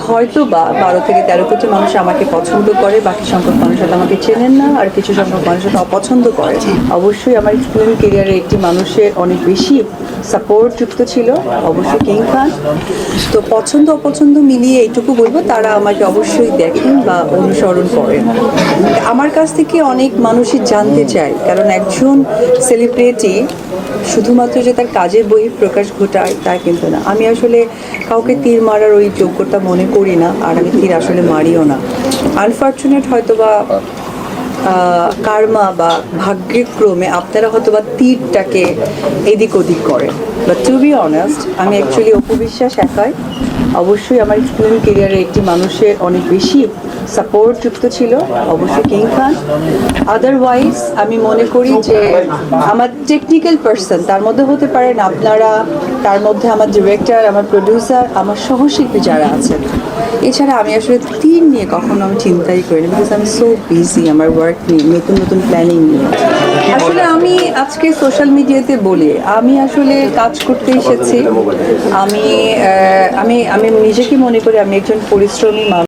হয়তো বা 12 থেকে 13 কোটি মানুষ আমাকে পছন্দ করে, বাকি সংখ্যক মানুষ হয়তো আমাকে চেনেন না, আর কিছু সংখ্যক মানুষ হয়তো অপছন্দ করে। অবশ্যই আমার ফিল্ম কেরিয়ারে একটি মানুষের অনেক বেশি সাপোর্ট যুক্ত ছিল, অবশ্যই কিং খান। তো পছন্দ অপছন্দ মিলিয়ে এইটুকু বলবো, তারা আমাকে অবশ্যই দেখেন বা অনুসরণ করেন। আমার কাছ থেকে অনেক মানুষই জানতে চায়, কারণ একজন সেলিব্রিটি শুধুমাত্র যে তার কাজের বহিঃপ্রকাশ ঘটায় তা কিন্তু না। আমি আসলে কাউকে তীর মারার ওই যোগ্যতা মনে করি না, আর আমি তীর আসলে মারিও না। আনফর্চুনেট হয়তো বা কার্মা বা ভাগ্যক্রমে আপনারা হয়তো বা তীরটাকে এদিক ওদিক করেন, বাট টু বি অনেস্ট আমি অ্যাকচুয়ালি অপু বিশ্বাস একাই অবশ্যই আমার ফিল্ম কেরিয়ারে একটি মানুষের অনেক বেশি সাপোর্ট যুক্ত ছিল, অবশ্যই কিং খান। আদারওয়াইজ আমি মনে করি যে আমার টেকনিক্যাল পার্সন তার মধ্যে হতে পারেন আপনারা, তার মধ্যে আমার ডিরেক্টর, আমার প্রডিউসার, আমার সহশিল্পী যারা আছেন। এছাড়া আমি আসলে তীর নিয়ে কখনো আমি চিন্তাই করিনি, বিকজ আমি সো বিজি আমার ওয়ার্ক নিয়ে, নতুন নতুন প্ল্যানিং নিয়ে। আসলে আমি আজকে সোশ্যাল মিডিয়াতে বলি আমি আসলে কাজ করতে এসেছি। আমি আমি আমি নিজেকে মনে করি আমি একজন পরিশ্রমী মানুষ।